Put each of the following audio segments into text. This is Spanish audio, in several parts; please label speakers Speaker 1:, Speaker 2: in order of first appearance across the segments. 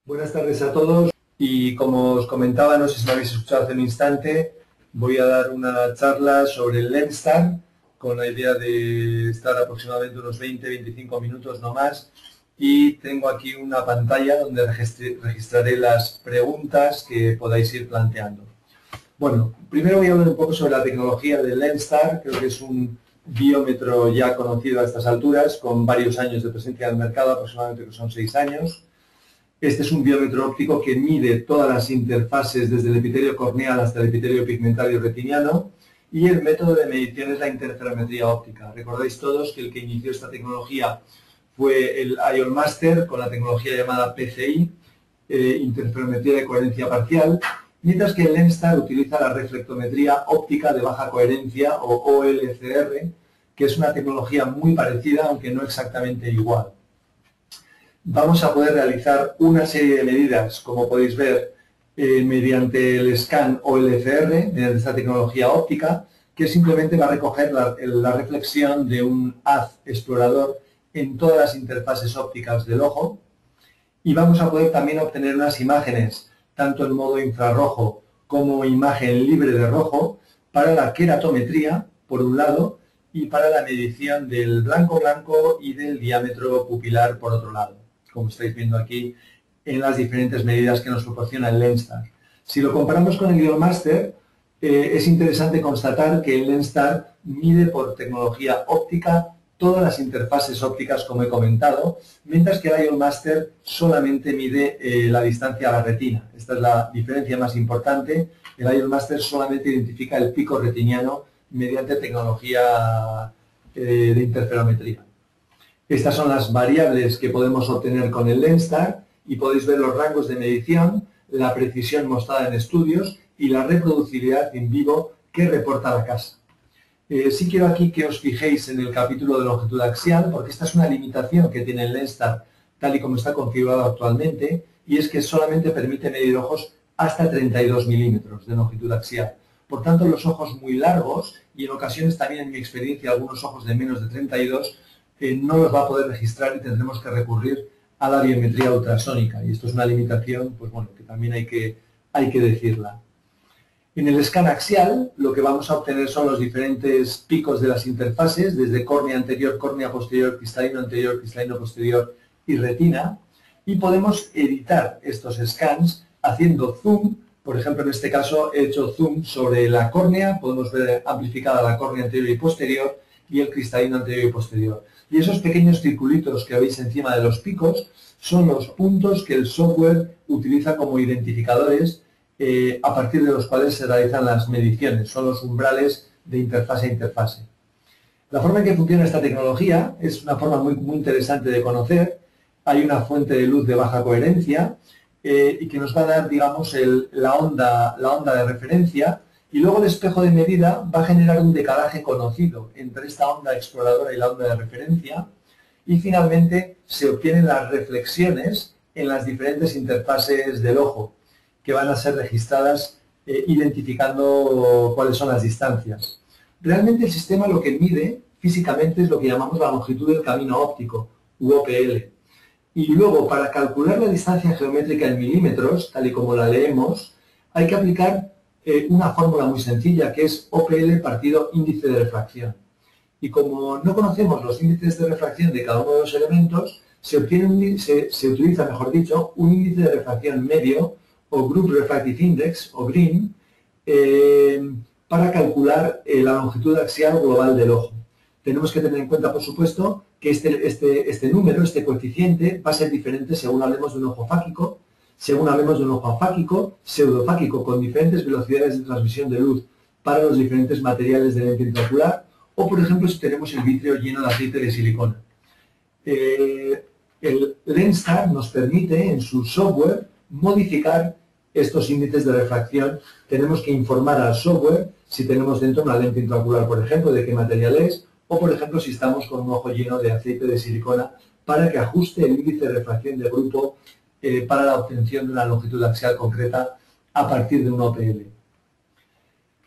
Speaker 1: Buenas tardes a todos y como os comentaba, no sé si me habéis escuchado hace un instante, voy a dar una charla sobre el LensTag con la idea de estar aproximadamente unos 20-25 minutos no más, y tengo aquí una pantalla donde registraré las preguntas que podáis ir planteando. Bueno, primero voy a hablar un poco sobre la tecnología del LensTag. Creo que es un biómetro ya conocido a estas alturas, con varios años de presencia en el mercado, aproximadamente que son 6 años. Este es un biómetro óptico que mide todas las interfaces desde el epitelio corneal hasta el epitelio pigmentario retiniano, y el método de medición es la interferometría óptica. Recordáis todos que el que inició esta tecnología fue el IOL Master con la tecnología llamada PCI, interferometría de coherencia parcial, mientras que el LensTag utiliza la reflectometría óptica de baja coherencia o OLCR, que es una tecnología muy parecida, aunque no exactamente igual. Vamos a poder realizar una serie de medidas, como podéis ver, mediante el scan OLCR, mediante esta tecnología óptica, que simplemente va a recoger la reflexión de un haz explorador en todas las interfaces ópticas del ojo, y vamos a poder también obtener unas imágenes, tanto en modo infrarrojo como imagen libre de rojo, para la queratometría, por un lado, y para la medición del blanco-blanco y del diámetro pupilar, por otro lado, como estáis viendo aquí en las diferentes medidas que nos proporciona el LensTag. Si lo comparamos con el IOL Master, es interesante constatar que el LensTag mide por tecnología óptica todas las interfaces ópticas, como he comentado, mientras que el IOL Master solamente mide la distancia a la retina. Esta es la diferencia más importante. El IOL Master solamente identifica el pico retiniano mediante tecnología de interferometría. Estas son las variables que podemos obtener con el LensTag y podéis ver los rangos de medición, la precisión mostrada en estudios y la reproducibilidad in vivo que reporta la casa. Sí quiero aquí que os fijéis en el capítulo de longitud axial, porque esta es una limitación que tiene el LensTag tal y como está configurado actualmente, y es que solamente permite medir ojos hasta 32 milímetros de longitud axial. Por tanto, los ojos muy largos, y en ocasiones también en mi experiencia algunos ojos de menos de 32, no los va a poder registrar y tendremos que recurrir a la biometría ultrasónica. Y esto es una limitación, pues bueno, que también hay que decirla. En el scan axial lo que vamos a obtener son los diferentes picos de las interfaces, desde córnea anterior, córnea posterior, cristalino anterior, cristalino posterior y retina, y podemos editar estos scans haciendo zoom. Por ejemplo, en este caso he hecho zoom sobre la córnea, podemos ver amplificada la córnea anterior y posterior y el cristalino anterior y posterior. Y esos pequeños circulitos que veis encima de los picos son los puntos que el software utiliza como identificadores a partir de los cuales se realizan las mediciones. Son los umbrales de interfase a interfase. La forma en que funciona esta tecnología es una forma muy interesante de conocer. Hay una fuente de luz de baja coherencia y que nos va a dar, digamos, la onda de referencia, y luego el espejo de medida va a generar un decalaje conocido entre esta onda exploradora y la onda de referencia, y finalmente se obtienen las reflexiones en las diferentes interfaces del ojo, que van a ser registradas identificando cuáles son las distancias. Realmente el sistema lo que mide físicamente es lo que llamamos la longitud del camino óptico, u OPL. Y luego, para calcular la distancia geométrica en milímetros, tal y como la leemos, hay que aplicar una fórmula muy sencilla, que es OPL partido índice de refracción. Y como no conocemos los índices de refracción de cada uno de los elementos, se utiliza, mejor dicho, un índice de refracción medio, o Group Refractive Index, o GRIN, para calcular la longitud axial global del ojo. Tenemos que tener en cuenta, por supuesto, que este número, este coeficiente, va a ser diferente según hablemos de un ojo fáquico, según hablemos de un ojo afáquico, pseudofáquico, con diferentes velocidades de transmisión de luz para los diferentes materiales de lente intraocular, o, por ejemplo, si tenemos el vítreo lleno de aceite de silicona. El LensTag nos permite, en su software, modificar estos índices de refracción. Tenemos que informar al software si tenemos dentro una lente intraocular, por ejemplo, de qué material es, o, por ejemplo, si estamos con un ojo lleno de aceite de silicona, para que ajuste el índice de refracción de grupo para la obtención de una longitud axial concreta a partir de un OPL.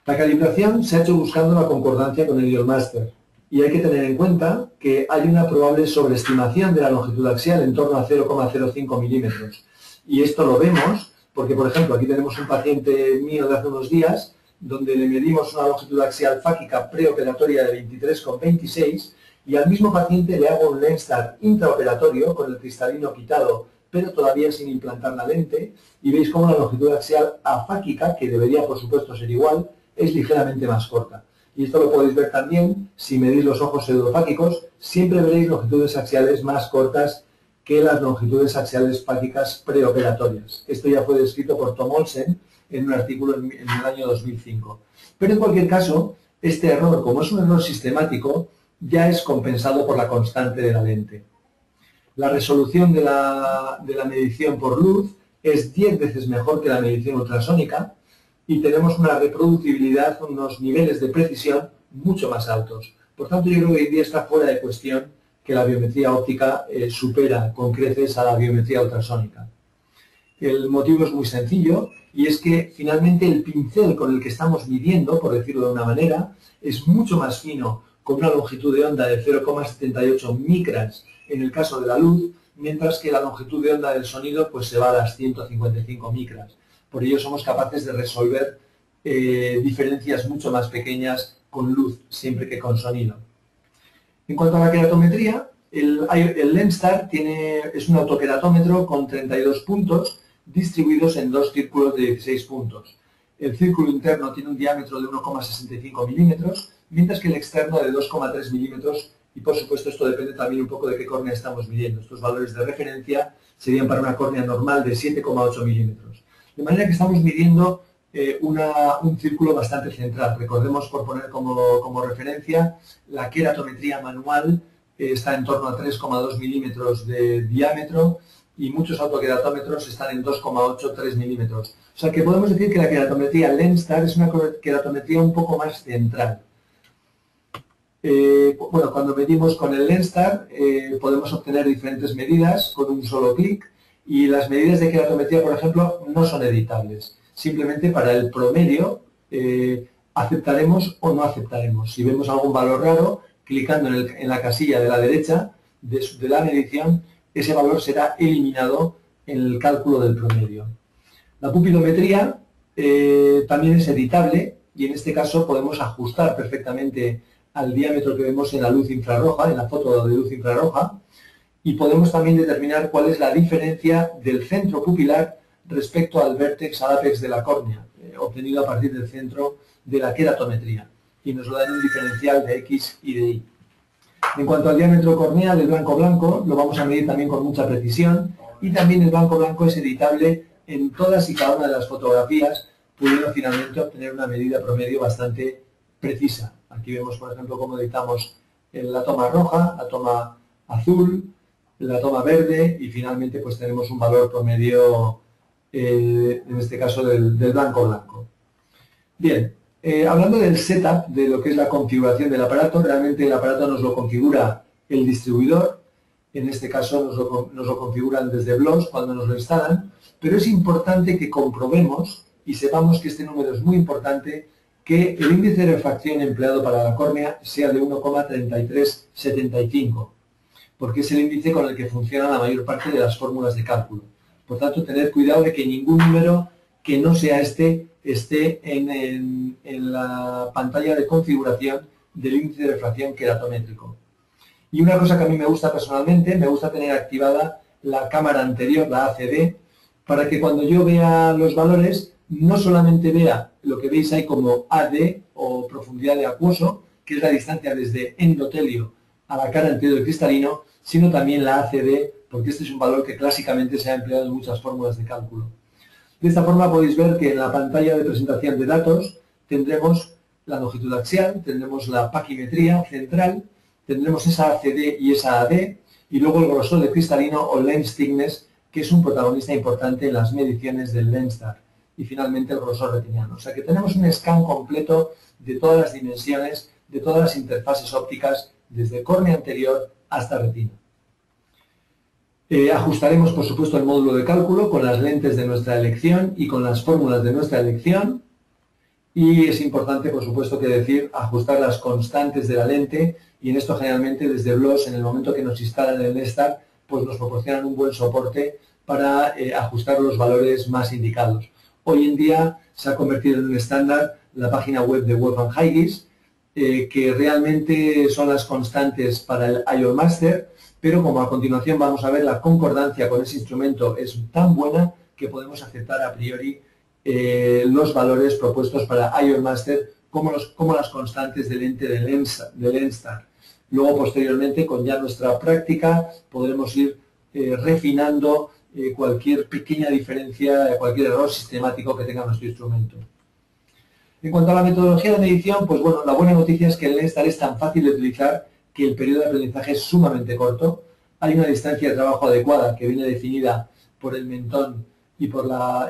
Speaker 1: La calibración se ha hecho buscando la concordancia con el IOL Master, y hay que tener en cuenta que hay una probable sobreestimación de la longitud axial en torno a 0,05 milímetros. Y esto lo vemos porque, por ejemplo, aquí tenemos un paciente mío de hace unos días donde le medimos una longitud axial fáquica preoperatoria de 23,26 y al mismo paciente le hago un LENSTAR intraoperatorio con el cristalino quitado, pero todavía sin implantar la lente, y veis cómo la longitud axial afáquica, que debería por supuesto ser igual, es ligeramente más corta. Y esto lo podéis ver también si medís los ojos pseudofáquicos, siempre veréis longitudes axiales más cortas que las longitudes axiales fáquicas preoperatorias. Esto ya fue descrito por Tom Olsen en un artículo en el año 2005. Pero en cualquier caso, este error, como es un error sistemático, ya es compensado por la constante de la lente. La resolución de la medición por luz es 10 veces mejor que la medición ultrasónica y tenemos una reproducibilidad, unos niveles de precisión mucho más altos. Por tanto, yo creo que hoy en día está fuera de cuestión que la biometría óptica supera con creces a la biometría ultrasónica. El motivo es muy sencillo y es que finalmente el pincel con el que estamos midiendo, por decirlo de una manera, es mucho más fino, con una longitud de onda de 0,78 micras en el caso de la luz, mientras que la longitud de onda del sonido pues se va a las 155 micras. Por ello somos capaces de resolver diferencias mucho más pequeñas con luz, siempre que con sonido. En cuanto a la queratometría, el LENSTAR es un autoqueratómetro con 32 puntos distribuidos en dos círculos de 16 puntos. El círculo interno tiene un diámetro de 1,65 milímetros, mientras que el externo de 2,3 milímetros, y por supuesto esto depende también un poco de qué córnea estamos midiendo. Estos valores de referencia serían para una córnea normal de 7,8 milímetros. De manera que estamos midiendo un círculo bastante central. Recordemos, por poner como referencia, la queratometría manual está en torno a 3,2 milímetros de diámetro y muchos autoqueratómetros están en 2,8-3 milímetros. O sea que podemos decir que la queratometría LENSTAR es una queratometría un poco más central. Bueno, cuando medimos con el LENSTAR podemos obtener diferentes medidas con un solo clic y las medidas de queratometría, por ejemplo, no son editables. Simplemente para el promedio aceptaremos o no aceptaremos. Si vemos algún valor raro, clicando en la casilla de la derecha de la medición, ese valor será eliminado en el cálculo del promedio. La pupilometría también es editable y en este caso podemos ajustar perfectamente al diámetro que vemos en la luz infrarroja, en la foto de luz infrarroja, y podemos también determinar cuál es la diferencia del centro pupilar respecto al vértex, al ápex de la córnea, obtenido a partir del centro de la queratometría, y nos lo da en un diferencial de X y de Y. En cuanto al diámetro corneal, el blanco blanco lo vamos a medir también con mucha precisión, y también el blanco blanco es editable en todas y cada una de las fotografías, pudiendo finalmente obtener una medida promedio bastante precisa. Aquí vemos, por ejemplo, cómo editamos la toma roja, la toma azul, la toma verde y finalmente pues tenemos un valor promedio, en este caso del blanco blanco. Bien, hablando del setup, de lo que es la configuración del aparato, realmente el aparato nos lo configura el distribuidor, en este caso nos lo configuran desde BLOS cuando nos lo instalan, pero es importante que comprobemos y sepamos que este número es muy importante, que el índice de refracción empleado para la córnea sea de 1,3375, porque es el índice con el que funcionan la mayor parte de las fórmulas de cálculo. Por tanto, tener cuidado de que ningún número que no sea este esté en la pantalla de configuración del índice de refracción queratométrico. Y una cosa que a mí me gusta personalmente, me gusta tener activada la cámara anterior, la ACD, para que cuando yo vea los valores, no solamente vea lo que veis ahí como AD o profundidad de acuoso, que es la distancia desde endotelio a la cara anterior del cristalino, sino también la ACD, porque este es un valor que clásicamente se ha empleado en muchas fórmulas de cálculo. De esta forma podéis ver que en la pantalla de presentación de datos tendremos la longitud axial, tendremos la paquimetría central, tendremos esa ACD y esa AD, y luego el grosor de cristalino o lens thickness, que es un protagonista importante en las mediciones del LENSTAR, y finalmente el grosor retiniano. O sea que tenemos un scan completo de todas las dimensiones, de todas las interfaces ópticas, desde córnea anterior hasta retina. Ajustaremos, por supuesto, el módulo de cálculo con las lentes de nuestra elección y con las fórmulas de nuestra elección. Y es importante, por supuesto, que decir, ajustar las constantes de la lente, y en esto generalmente desde BLOS, en el momento que nos instalan el LENSTAR, pues nos proporcionan un buen soporte para ajustar los valores más indicados. Hoy en día se ha convertido en un estándar la página web de Wolfgang Haigis, que realmente son las constantes para el IOL Master, pero como a continuación vamos a ver, la concordancia con ese instrumento es tan buena que podemos aceptar a priori los valores propuestos para IOL Master como las constantes del lente del Lenstar. Luego, posteriormente, con ya nuestra práctica, podremos ir refinando cualquier pequeña diferencia, cualquier error sistemático que tenga nuestro instrumento. En cuanto a la metodología de medición, pues bueno, la buena noticia es que el Lenstar es tan fácil de utilizar que el periodo de aprendizaje es sumamente corto. Hay una distancia de trabajo adecuada que viene definida por el mentón y por la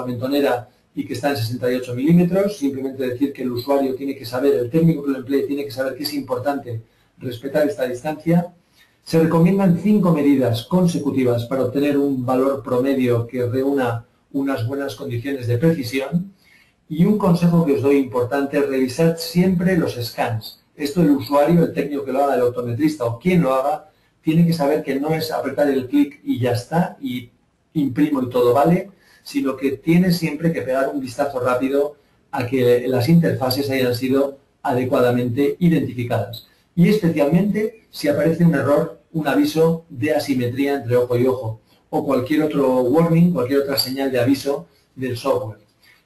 Speaker 1: mentonera y que está en 68 milímetros. Simplemente decir que el usuario tiene que saber, el técnico que lo emplee tiene que saber que es importante respetar esta distancia. Se recomiendan 5 medidas consecutivas para obtener un valor promedio que reúna unas buenas condiciones de precisión. Y un consejo que os doy importante es revisar siempre los scans. Esto el usuario, el técnico que lo haga, el optometrista o quien lo haga, tiene que saber que no es apretar el clic y ya está, y imprimo y todo vale, sino que tiene siempre que pegar un vistazo rápido a que las interfaces hayan sido adecuadamente identificadas. Y especialmente si aparece un error, un aviso de asimetría entre ojo y ojo, o cualquier otro warning, cualquier otra señal de aviso del software.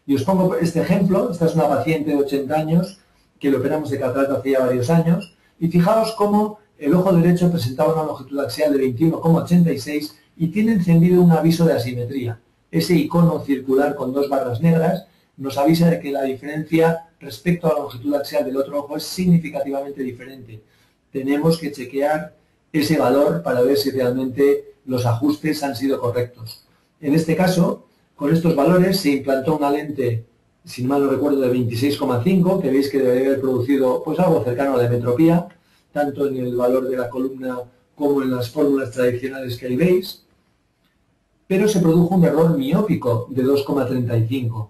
Speaker 1: Y os pongo este ejemplo. Esta es una paciente de 80 años que le operamos de catarata hace ya varios años, y fijaos cómo el ojo derecho presentaba una longitud axial de 21,86 y tiene encendido un aviso de asimetría. Ese icono circular con 2 barras negras nos avisa de que la diferencia respecto a la longitud axial del otro ojo es significativamente diferente. Tenemos que chequear ese valor para ver si realmente los ajustes han sido correctos. En este caso, con estos valores se implantó una lente, si mal no recuerdo, de 26,5, que veis que debe haber producido pues algo cercano a la metropía, tanto en el valor de la columna como en las fórmulas tradicionales que ahí veis. Pero se produjo un error miópico de 2,35.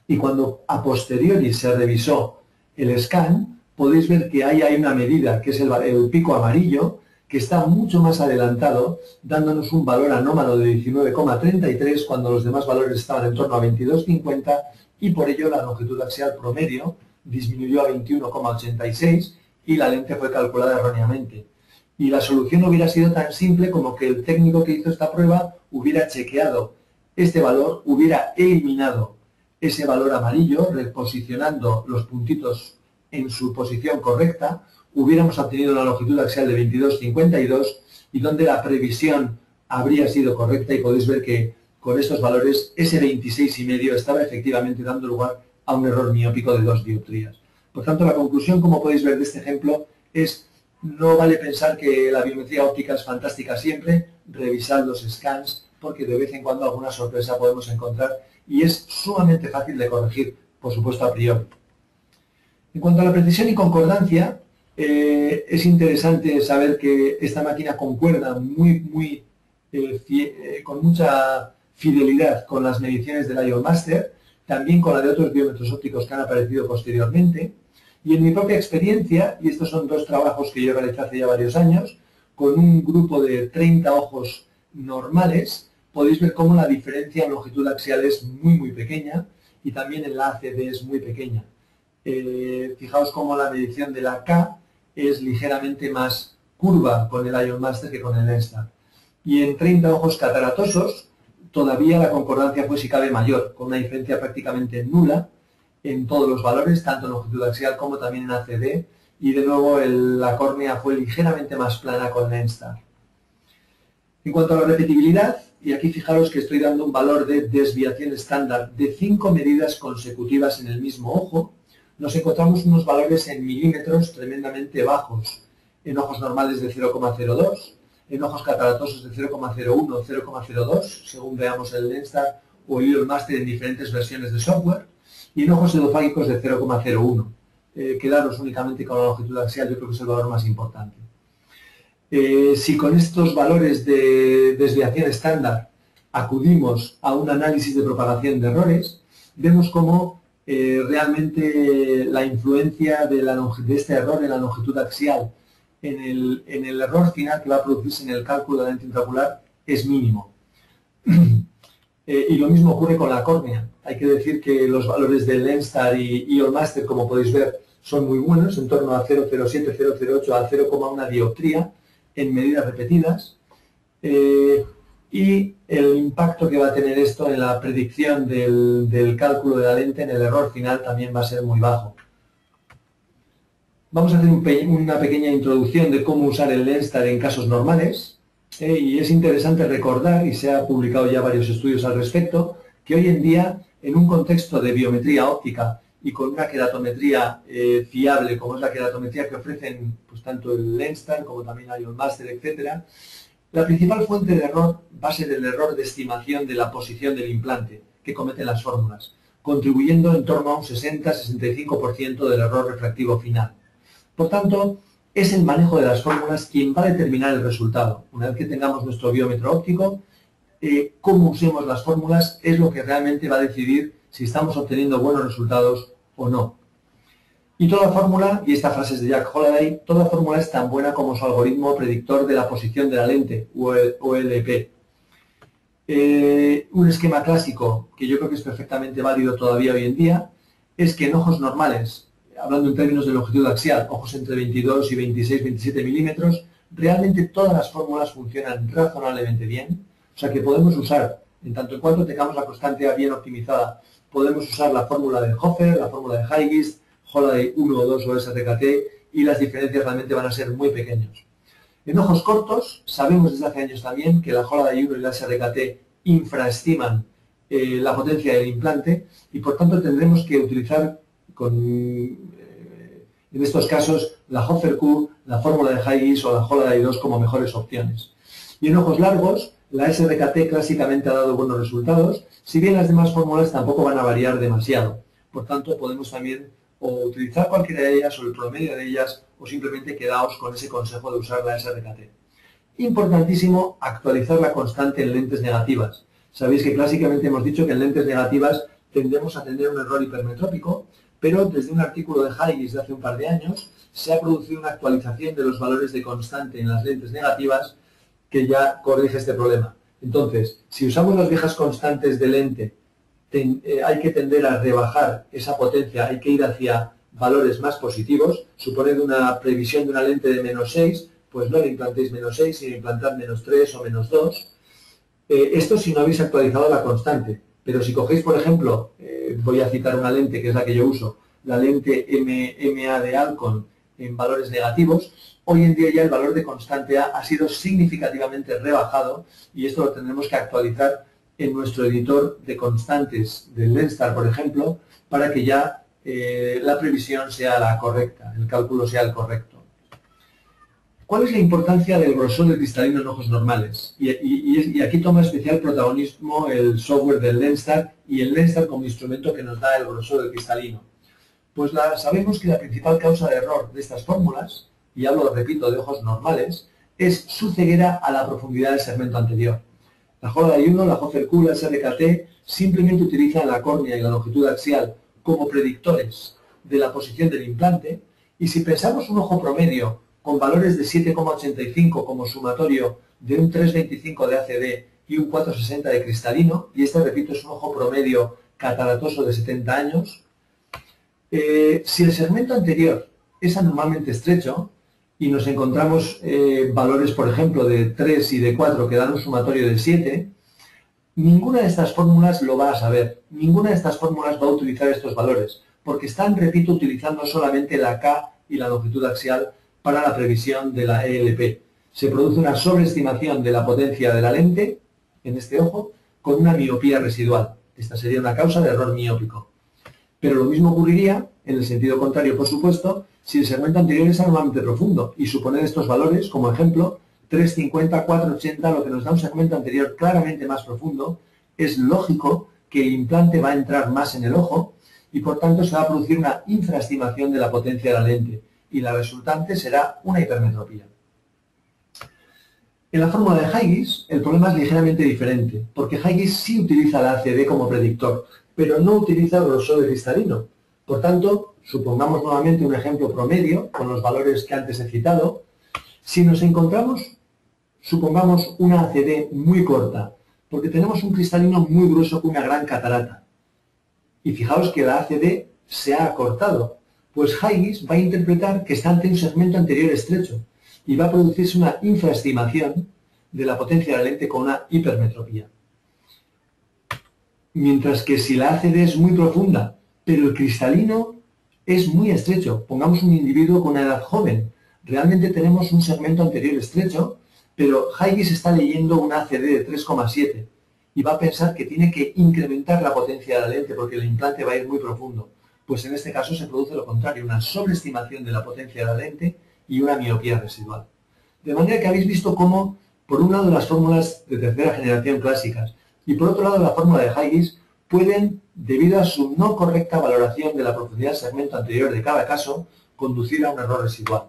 Speaker 1: Y cuando a posteriori se revisó el scan, podéis ver que ahí hay una medida, que es el pico amarillo, que está mucho más adelantado, dándonos un valor anómalo de 19,33 cuando los demás valores estaban en torno a 22,50, y por ello la longitud axial promedio disminuyó a 21,86 y la lente fue calculada erróneamente. Y la solución hubiera sido tan simple como que el técnico que hizo esta prueba hubiera chequeado este valor, hubiera eliminado ese valor amarillo, reposicionando los puntitos en su posición correcta, hubiéramos obtenido una longitud axial de 22,52 y donde la previsión habría sido correcta, y podéis ver que con estos valores ese 26,5 estaba efectivamente dando lugar a un error miópico de 2 dioptrías. Por tanto, la conclusión, como podéis ver de este ejemplo, es: no vale pensar que la biometría óptica es fantástica siempre, revisad los scans, porque de vez en cuando alguna sorpresa podemos encontrar y es sumamente fácil de corregir, por supuesto a priori. En cuanto a la precisión y concordancia, es interesante saber que esta máquina concuerda con mucha fidelidad con las mediciones del IOL Master, también con la de otros biómetros ópticos que han aparecido posteriormente. Y en mi propia experiencia, y estos son 2 trabajos que yo realicé hace ya varios años, con un grupo de 30 ojos normales, podéis ver cómo la diferencia en longitud axial es muy pequeña, y también en la ACD es muy pequeña. Fijaos cómo la medición de la K es ligeramente más curva con el IOL Master que con el Lenstar. Y en 30 ojos cataratosos, todavía la concordancia fue si cabe mayor, con una diferencia prácticamente nula en todos los valores, tanto en longitud axial como también en ACD, y de nuevo la córnea fue ligeramente más plana con Lenstar. En cuanto a la repetibilidad, y aquí fijaros que estoy dando un valor de desviación estándar de 5 medidas consecutivas en el mismo ojo, nos encontramos unos valores en milímetros tremendamente bajos, en ojos normales de 0,02, en ojos cataratosos de 0,01, 0,02, según veamos el Lenstar o el IOL Master en diferentes versiones de software, y en ojos edofágicos de 0,01. Quedaros únicamente con la longitud axial, yo creo que es el valor más importante. Si con estos valores de desviación estándar acudimos a un análisis de propagación de errores, vemos cómo realmente la influencia de este error en la longitud axial en el error final que va a producirse en el cálculo de la lente intraocular es mínimo. Y lo mismo ocurre con la córnea. Hay que decir que los valores del Lenstar y Allmaster, como podéis ver, son muy buenos, en torno a 0,07, 0,08 a 0,1 dioptría en medidas repetidas. Y el impacto que va a tener esto en la predicción del cálculo de la lente en el error final también va a ser muy bajo. Vamos a hacer una pequeña introducción de cómo usar el Lenstar en casos normales. Y es interesante recordar, y se han publicado ya varios estudios al respecto, que hoy en día, en un contexto de biometría óptica y con una queratometría fiable, como es la queratometría que ofrecen pues, tanto el Lenstar como también hay Allmaster, etc., la principal fuente de error va a ser el error de estimación de la posición del implante que cometen las fórmulas, contribuyendo en torno a un 60-65% del error refractivo final. Por tanto, es el manejo de las fórmulas quien va a determinar el resultado. Una vez que tengamos nuestro biómetro óptico, cómo usemos las fórmulas es lo que realmente va a decidir si estamos obteniendo buenos resultados o no. Y toda fórmula, y esta frase es de Jack Holliday, toda fórmula es tan buena como su algoritmo predictor de la posición de la lente, OLP. Un esquema clásico, que yo creo que es perfectamente válido todavía hoy en día, es que en ojos normales, hablando en términos de longitud axial, ojos entre 22 y 26-27 milímetros, realmente todas las fórmulas funcionan razonablemente bien. O sea que podemos usar, en tanto en cuanto tengamos la constante A bien optimizada, podemos usar la fórmula de Hofer, la fórmula de Huygens, Holliday 1 o 2 o SRKT, y las diferencias realmente van a ser muy pequeños. En ojos cortos, sabemos desde hace años también que la Holliday 1 y la SRKT infraestiman la potencia del implante y por tanto tendremos que utilizar en estos casos la Hofer Q, la fórmula de Huygens o la Holliday 2 como mejores opciones. Y en ojos largos, la SRKT clásicamente ha dado buenos resultados, si bien las demás fórmulas tampoco van a variar demasiado. Por tanto, podemos también o utilizar cualquiera de ellas o el promedio de ellas o simplemente quedaos con ese consejo de usar la SRKT. Importantísimo actualizar la constante en lentes negativas. Sabéis que clásicamente hemos dicho que en lentes negativas tendemos a tener un error hipermetrópico, pero desde un artículo de Huygens de hace un par de años se ha producido una actualización de los valores de constante en las lentes negativas que ya corrige este problema. Entonces, si usamos las viejas constantes de lente, hay que tender a rebajar esa potencia, hay que ir hacia valores más positivos. Suponed una previsión de una lente de -6, pues no le implantéis -6, sino implantar -3 o -2. Esto si no habéis actualizado la constante. Pero si cogéis, por ejemplo, voy a citar una lente que es la que yo uso, la lente MA de Alcon en valores negativos, hoy en día ya el valor de constante A ha sido significativamente rebajado y esto lo tendremos que actualizar en nuestro editor de constantes del Lenstar, por ejemplo, para que ya la previsión sea la correcta, el cálculo sea el correcto. ¿Cuál es la importancia del grosor del cristalino en ojos normales? Y aquí toma especial protagonismo el software del Lenstar y el Lenstar como instrumento que nos da el grosor del cristalino. Pues sabemos que la principal causa de error de estas fórmulas, y hablo, repito, de ojos normales, es su ceguera a la profundidad del segmento anterior. La Holliday 1, la Hofer Q, la SRKT simplemente utilizan la córnea y la longitud axial como predictores de la posición del implante, y si pensamos un ojo promedio con valores de 7,85 como sumatorio de un 3,25 de ACD y un 4,60 de cristalino, y este, repito, es un ojo promedio cataratoso de 70 años, si el segmento anterior es anormalmente estrecho y nos encontramos valores, por ejemplo, de 3 y de 4 que dan un sumatorio de 7, ninguna de estas fórmulas lo va a saber. Ninguna de estas fórmulas va a utilizar estos valores, porque están, repito, utilizando solamente la K y la longitud axial para la previsión de la ELP. Se produce una sobreestimación de la potencia de la lente en este ojo con una miopía residual. Esta sería una causa de error miópico. Pero lo mismo ocurriría, en el sentido contrario, por supuesto, si el segmento anterior es anormalmente profundo y suponer estos valores, como ejemplo, 3,50, 4,80, lo que nos da un segmento anterior claramente más profundo, es lógico que el implante va a entrar más en el ojo y por tanto se va a producir una infraestimación de la potencia de la lente y la resultante será una hipermetropía. En la fórmula de Huygens el problema es ligeramente diferente, porque Huygens sí utiliza la ACD como predictor, pero no utiliza el grosor de cristalino. Por tanto, supongamos nuevamente un ejemplo promedio con los valores que antes he citado. Si nos encontramos, supongamos, una ACD muy corta, porque tenemos un cristalino muy grueso con una gran catarata, y fijaos que la ACD se ha acortado, pues Huygens va a interpretar que está ante un segmento anterior estrecho, y va a producirse una infraestimación de la potencia de la lente con una hipermetropía. Mientras que si la ACD es muy profunda, pero el cristalino es muy estrecho, pongamos un individuo con una edad joven, realmente tenemos un segmento anterior estrecho, pero Huygens está leyendo una ACD de 3,7 y va a pensar que tiene que incrementar la potencia de la lente porque el implante va a ir muy profundo. Pues en este caso se produce lo contrario, una sobreestimación de la potencia de la lente y una miopía residual. De manera que habéis visto cómo, por un lado, las fórmulas de tercera generación clásicas y por otro lado la fórmula de Huygens pueden, debido a su no correcta valoración de la profundidad del segmento anterior de cada caso, conducir a un error residual.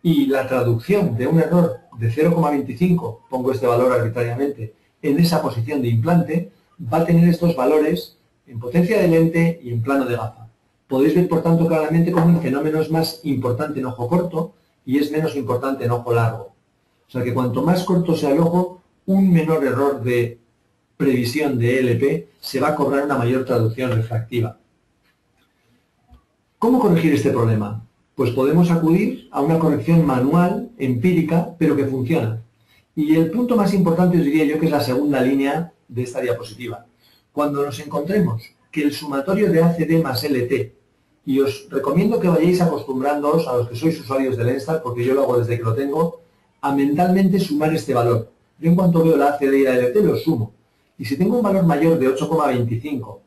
Speaker 1: Y la traducción de un error de 0,25, pongo este valor arbitrariamente, en esa posición de implante, va a tener estos valores en potencia de lente y en plano de gafa. Podéis ver, por tanto, claramente cómo el fenómeno es más importante en ojo corto y es menos importante en ojo largo. O sea que cuanto más corto sea el ojo, un menor error de previsión de ELP se va a cobrar una mayor traducción refractiva. ¿Cómo corregir este problema? Pues podemos acudir a una corrección manual, empírica, pero que funciona. Y el punto más importante os diría yo que es la segunda línea de esta diapositiva. Cuando nos encontremos que el sumatorio de ACD más LT, y os recomiendo que vayáis acostumbrándoos a los que sois usuarios del Lenstar, porque yo lo hago desde que lo tengo, a mentalmente sumar este valor. Yo en cuanto veo la ACD y la LT lo sumo. Y si tengo un valor mayor de 8,25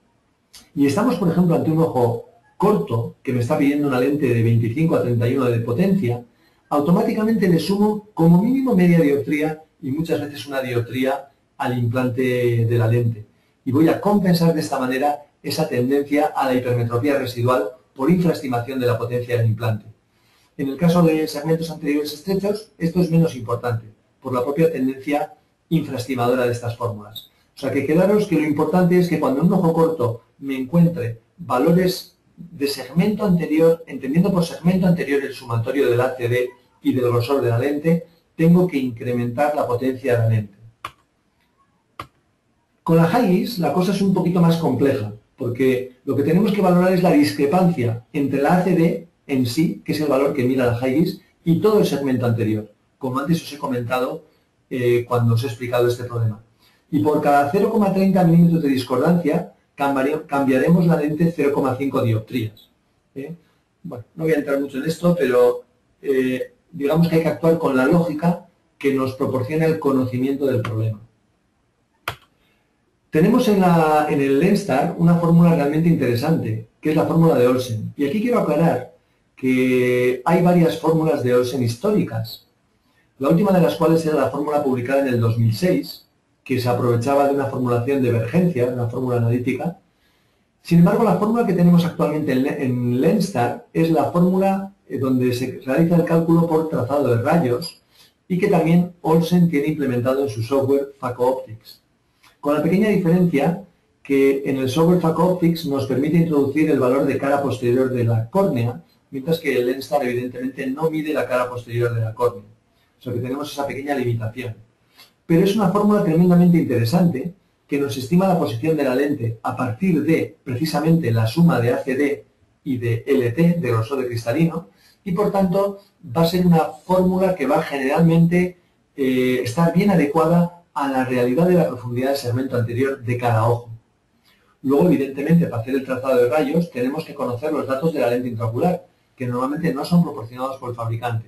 Speaker 1: y estamos, por ejemplo, ante un ojo corto que me está pidiendo una lente de 25 a 31 de potencia, automáticamente le sumo como mínimo media dioptría y muchas veces una dioptría al implante de la lente. Y voy a compensar de esta manera esa tendencia a la hipermetropía residual por infraestimación de la potencia del implante. En el caso de segmentos anteriores estrechos, esto es menos importante, por la propia tendencia infraestimadora de estas fórmulas. O sea que quedaros que lo importante es que cuando en un ojo corto me encuentre valores de segmento anterior, entendiendo por segmento anterior el sumatorio del ACD y del grosor de la lente, tengo que incrementar la potencia de la lente. Con la Huygens la cosa es un poquito más compleja, porque lo que tenemos que valorar es la discrepancia entre la ACD en sí, que es el valor que mira la Huygens, y todo el segmento anterior, como antes os he comentado cuando os he explicado este problema. Y por cada 0,30 milímetros de discordancia cambiaremos la lente 0,5 dioptrías. Bueno, no voy a entrar mucho en esto, pero digamos que hay que actuar con la lógica que nos proporciona el conocimiento del problema. Tenemos en el Lenstar una fórmula realmente interesante, que es la fórmula de Olsen. Y aquí quiero aclarar que hay varias fórmulas de Olsen históricas, la última de las cuales era la fórmula publicada en el 2006, que se aprovechaba de una formulación de emergencia, una fórmula analítica. Sin embargo, la fórmula que tenemos actualmente en Lenstar es la fórmula donde se realiza el cálculo por trazado de rayos y que también Olsen tiene implementado en su software PhacoOptics. Con la pequeña diferencia que en el software PhacoOptics nos permite introducir el valor de cara posterior de la córnea, mientras que el Lenstar evidentemente no mide la cara posterior de la córnea. O sea que tenemos esa pequeña limitación. Pero es una fórmula tremendamente interesante que nos estima la posición de la lente a partir de, precisamente, la suma de ACD y de LT, de grosor de cristalino, y por tanto va a ser una fórmula que va generalmente estar bien adecuada a la realidad de la profundidad del segmento anterior de cada ojo. Luego, evidentemente, para hacer el trazado de rayos tenemos que conocer los datos de la lente intraocular, que normalmente no son proporcionados por el fabricante.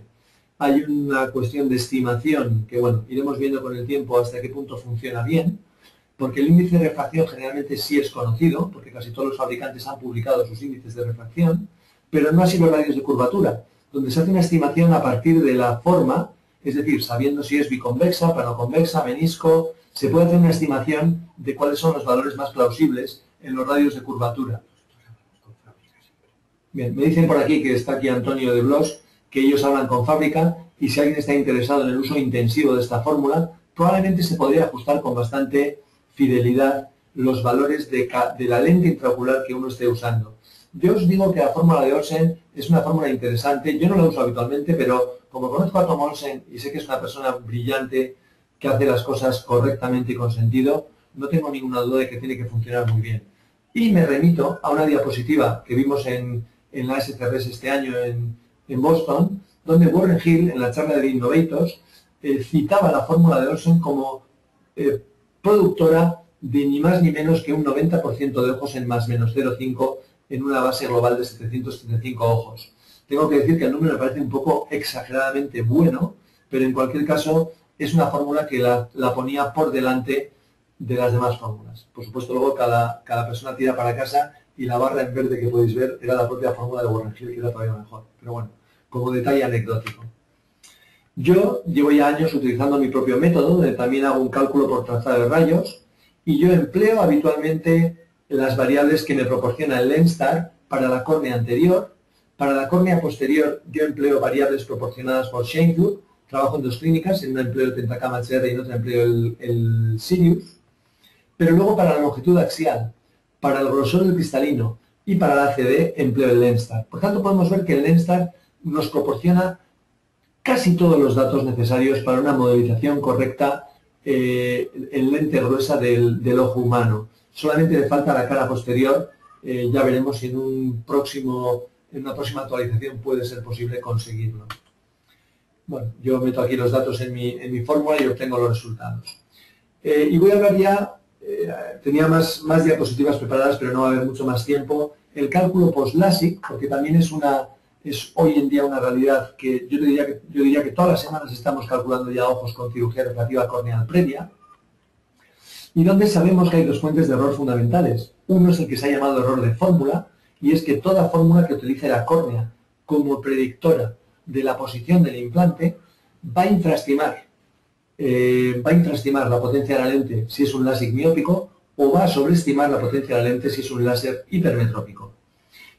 Speaker 1: Hay una cuestión de estimación que, bueno, iremos viendo con el tiempo hasta qué punto funciona bien, porque el índice de refracción generalmente sí es conocido, porque casi todos los fabricantes han publicado sus índices de refracción, pero no así los radios de curvatura, donde se hace una estimación a partir de la forma, es decir, sabiendo si es biconvexa, planoconvexa, menisco, se puede hacer una estimación de cuáles son los valores más plausibles en los radios de curvatura. Bien, me dicen por aquí que está aquí Antonio de Blos, que ellos hablan con fábrica y si alguien está interesado en el uso intensivo de esta fórmula, probablemente se podría ajustar con bastante fidelidad los valores de la lente intraocular que uno esté usando. Yo os digo que la fórmula de Olsen es una fórmula interesante. Yo no la uso habitualmente, pero como conozco a Tom Olsen y sé que es una persona brillante que hace las cosas correctamente y con sentido, no tengo ninguna duda de que tiene que funcionar muy bien. Y me remito a una diapositiva que vimos en la SCRS este año en Boston, donde Warren Hill, en la charla de Innovators, citaba la fórmula de Olsen como productora de ni más ni menos que un 90% de ojos en más menos 0,5 en una base global de 735 ojos. Tengo que decir que el número me parece un poco exageradamente bueno, pero en cualquier caso es una fórmula que la ponía por delante de las demás fórmulas. Por supuesto, luego cada persona tira para casa y la barra en verde que podéis ver era la propia fórmula de Warren Hill, que era todavía mejor. Pero bueno, como detalle anecdótico. Yo llevo ya años utilizando mi propio método, donde también hago un cálculo por trazado de rayos, y yo empleo habitualmente las variables que me proporciona el Lenstar para la córnea anterior. Para la córnea posterior yo empleo variables proporcionadas por Shanewood. Trabajo en dos clínicas, en una empleo el Pentacam HR y en otra empleo el Sirius. Pero luego para la longitud axial, para el grosor del cristalino y para la ACD empleo el Lenstar. Por tanto, podemos ver que el Lenstar nos proporciona casi todos los datos necesarios para una modelización correcta en lente gruesa del ojo humano. Solamente le falta la cara posterior. Ya veremos si en una próxima actualización puede ser posible conseguirlo. Bueno, yo meto aquí los datos en mi fórmula y obtengo los resultados. Y voy a hablar ya, tenía más diapositivas preparadas, pero no va a haber mucho más tiempo. El cálculo post-LASIK, porque también es hoy en día una realidad que yo diría que todas las semanas estamos calculando ya ojos con cirugía refractiva corneal previa, y donde sabemos que hay dos fuentes de error fundamentales. Uno es el que se ha llamado error de fórmula, y es que toda fórmula que utilice la córnea como predictora de la posición del implante va a infraestimar la potencia de la lente si es un LASIK miópico, o va a sobreestimar la potencia de la lente si es un láser hipermetrópico.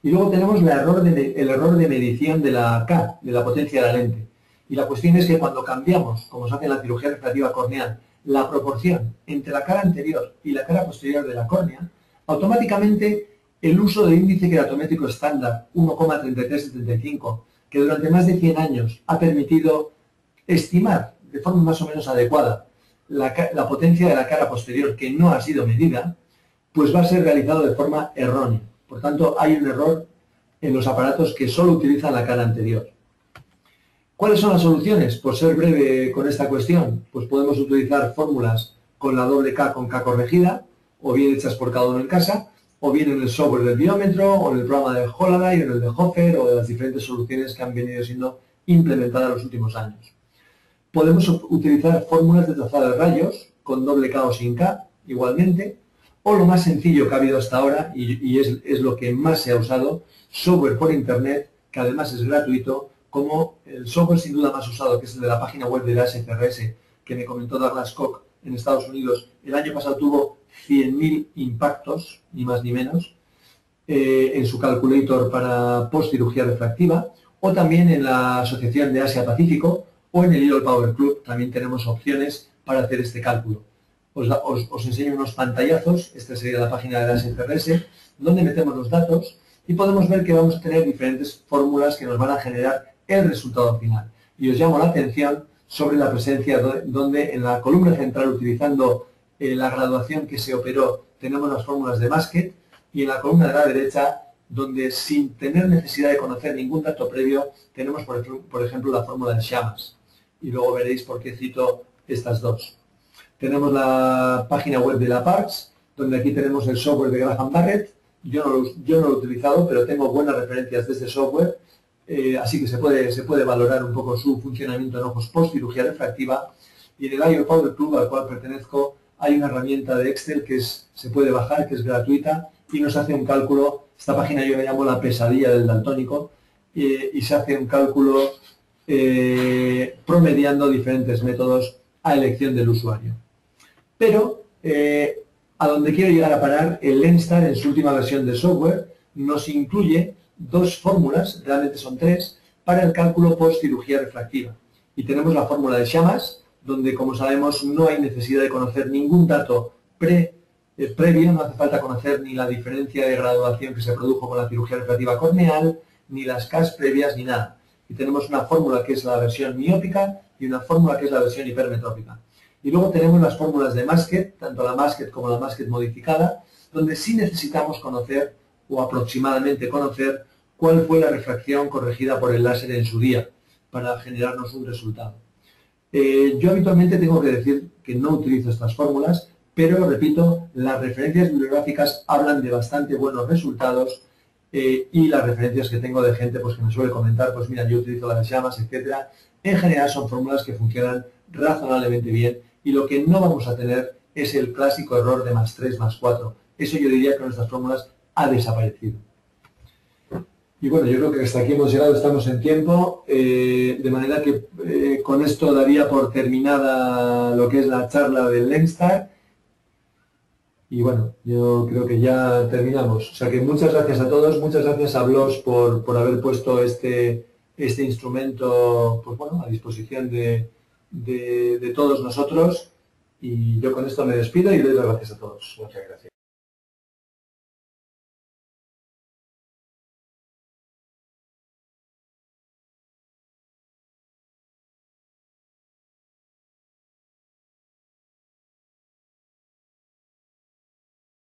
Speaker 1: Y luego tenemos el error de medición de la K, de la potencia de la lente. Y la cuestión es que cuando cambiamos, como se hace en la cirugía refractiva corneal, la proporción entre la cara anterior y la cara posterior de la córnea, automáticamente el uso del índice queratométrico estándar 1,3375, que durante más de 100 años ha permitido estimar de forma más o menos adecuada la potencia de la cara posterior que no ha sido medida, pues va a ser realizado de forma errónea. Por tanto, hay un error en los aparatos que solo utilizan la cara anterior. ¿Cuáles son las soluciones? Por ser breve con esta cuestión, pues podemos utilizar fórmulas con la doble K con K corregida, o bien hechas por cada uno en casa, o bien en el software del biómetro, o en el programa de Holoday, o en el de Hofer, o de las diferentes soluciones que han venido siendo implementadas en los últimos años. Podemos utilizar fórmulas de trazado de rayos, con doble K o sin K, igualmente, o lo más sencillo que ha habido hasta ahora, y es lo que más se ha usado, software por internet, que además es gratuito, como el software sin duda más usado, que es el de la página web de la SCRS, que me comentó Douglas Koch en Estados Unidos. El año pasado tuvo 100.000 impactos, ni más ni menos, en su calculator para post-cirugía refractiva, o también en la Asociación de Asia-Pacífico, o en el Eagle Power Club también tenemos opciones para hacer este cálculo. Os enseño unos pantallazos, esta sería la página de la SCRS, donde metemos los datos y podemos ver que vamos a tener diferentes fórmulas que nos van a generar el resultado final. Y os llamo la atención sobre la presencia donde en la columna central, utilizando la graduación que se operó, tenemos las fórmulas de Basket, y en la columna de la derecha, donde sin tener necesidad de conocer ningún dato previo, tenemos por ejemplo la fórmula de Shamas. Y luego veréis por qué cito estas dos. Tenemos la página web de la Parks, donde aquí tenemos el software de Graham Barrett. Yo no lo he utilizado, pero tengo buenas referencias de este software, así que se puede valorar un poco su funcionamiento en ojos post cirugía refractiva. Y en el Eagle Power Club, al cual pertenezco, hay una herramienta de Excel que se puede bajar, que es gratuita, y nos hace un cálculo. Esta página yo la llamo la pesadilla del daltónico, y se hace un cálculo promediando diferentes métodos a elección del usuario. Pero a donde quiero llegar a parar, el Lenstar en su última versión de software nos incluye dos fórmulas, realmente son tres, para el cálculo post cirugía refractiva. Y tenemos la fórmula de Shamas, donde como sabemos no hay necesidad de conocer ningún dato previo, no hace falta conocer ni la diferencia de graduación que se produjo con la cirugía refractiva corneal, ni las CAS previas, ni nada. Y tenemos una fórmula que es la versión miópica y una fórmula que es la versión hipermetrópica. Y luego tenemos las fórmulas de Masket, tanto la Masket como la Masket modificada, donde sí necesitamos conocer, o aproximadamente conocer, cuál fue la refracción corregida por el láser en su día, para generarnos un resultado. Yo habitualmente tengo que decir que no utilizo estas fórmulas, pero, repito, las referencias bibliográficas hablan de bastante buenos resultados y las referencias que tengo de gente pues, que me suele comentar, pues mira, yo utilizo las llamas, etcétera. En general son fórmulas que funcionan razonablemente bien y lo que no vamos a tener es el clásico error de +3, +4. Eso yo diría que con estas fórmulas ha desaparecido. Y bueno, yo creo que hasta aquí hemos llegado, estamos en tiempo, de manera que con esto daría por terminada lo que es la charla del LENSTAR. Y bueno, yo creo que ya terminamos. O sea que muchas gracias a todos, muchas gracias a Bloss por haber puesto este instrumento pues bueno, a disposición de todos nosotros. Y yo con esto me despido y doy las gracias a todos. Muchas gracias.